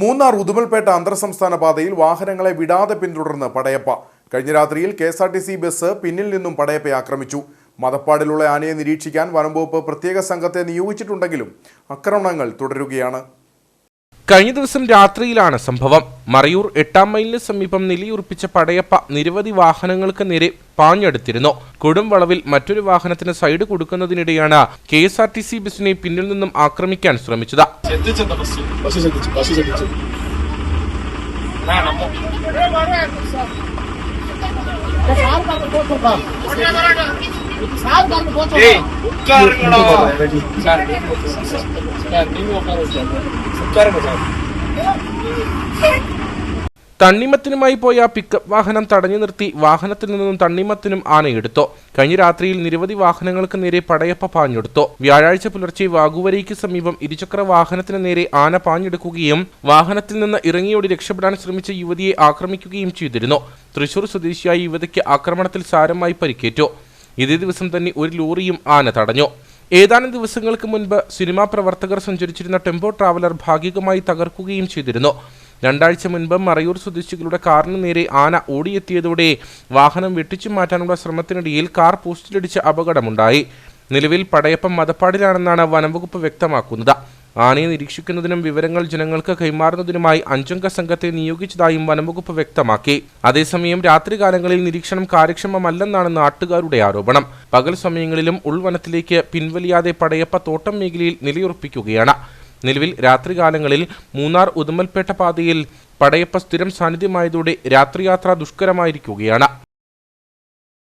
മൂന്നാർ ഉദുമൽപേട്ട അന്തർസംസ്ഥാന പാതയിൽ വാഹനങ്ങളെ വിടാതെ പിന്തുടർന്ന് പടയപ്പ. കഴിഞ്ഞ രാത്രിയിൽ KSRTC ബസ് പിന്നിൽ നിന്നും പടയപ്പയെ ആക്രമിച്ചു. മതപ്പാടിലുള്ള ആനയെ നിരീക്ഷിക്കാൻ വനംവകുപ്പ് പ്രത്യേക സംഘത്തെ നിയോഗിച്ചിട്ടുണ്ടെങ്കിലും ആക്രമണങ്ങൾ തുടരുകയാണ്. കഴിഞ്ഞ ദിവസം രാത്രിയിലാണ് സംഭവം. മറയൂർ 8-ാം മൈലിന് സമീപം നിലയുറപ്പിച്ച പടയപ്പ നിരവധി വാഹനങ്ങൾക്ക് നേരെ പാഞ്ഞെടുത്തിരുന്നു. കൊടും വളവിൽ മറ്റൊരു വാഹനത്തിന് സൈഡ് കൊടുക്കുന്നതിനിടെയാണ് KSRTC ബസിനെ പിന്നിൽ നിന്നും ആക്രമിക്കാൻ ശ്രമിച്ചത്. തണ്ണിമത്തിനുമായി പോയ പിക്കപ്പ് വാഹനം തടഞ്ഞു നിർത്തി വാഹനത്തിൽ നിന്നും തണ്ണിമത്തിനും ആനയെടുത്തു. കഴിഞ്ഞ രാത്രിയിൽ നിരവധി വാഹനങ്ങൾക്ക് നേരെ പടയപ്പ പാഞ്ഞെടുത്തു. വ്യാഴാഴ്ച പുലർച്ചെ വാഗുവരയ്ക്ക് സമീപം ഇരുചക്ര വാഹനത്തിന് നേരെ ആന പാഞ്ഞെടുക്കുകയും വാഹനത്തിൽ നിന്ന് ഇറങ്ങിയോടി രക്ഷപ്പെടാൻ ശ്രമിച്ച യുവതിയെ ആക്രമിക്കുകയും ചെയ്തിരുന്നു. തൃശൂർ സ്വദേശിയായ യുവതിക്ക് ആക്രമണത്തിൽ സാരമായി പരിക്കേറ്റു. ഇതേ ദിവസം തന്നെ ഒരു ലോറിയും ആന തടഞ്ഞു. ഏതാനും ദിവസങ്ങൾക്ക് മുൻപ് സിനിമാ പ്രവർത്തകർ സഞ്ചരിച്ചിരുന്ന ടെമ്പോ ട്രാവലർ ഭാഗികമായി തകർക്കുകയും ചെയ്തിരുന്നു. 2 ആഴ്ച മുൻപ് മറയൂർ സ്വദേശികളുടെ കാറിന് നേരെ ആന ഓടിയെത്തിയതോടെ വാഹനം വെട്ടിച്ചു മാറ്റാനുള്ള ശ്രമത്തിനിടയിൽ കാർ പോസ്റ്റിലിടിച്ച് അപകടമുണ്ടായി. നിലവിൽ പടയപ്പം മതപ്പാടിലാണെന്നാണ് വനംവകുപ്പ് വ്യക്തമാക്കുന്നത്. ആനയെ നിരീക്ഷിക്കുന്നതിനും വിവരങ്ങൾ ജനങ്ങൾക്ക് കൈമാറുന്നതിനുമായി 5-അംഗ സംഘത്തെ നിയോഗിച്ചതായും വനംവകുപ്പ് വ്യക്തമാക്കി. അതേസമയം രാത്രികാലങ്ങളിൽ നിരീക്ഷണം കാര്യക്ഷമമല്ലെന്നാണ് നാട്ടുകാരുടെ ആരോപണം. പകൽ സമയങ്ങളിലും ഉൾവനത്തിലേക്ക് പിൻവലിയാതെ പടയപ്പ തോട്ടം മേഖലയിൽ നിലയുറപ്പിക്കുകയാണ്. നിലവിൽ രാത്രികാലങ്ങളിൽ മൂന്നാർ ഉദുമൽപേട്ട പാതയിൽ പടയപ്പ സ്ഥിരം സാന്നിധ്യമായതോടെ രാത്രിയാത്ര ദുഷ്കരമായിരിക്കുകയാണ്.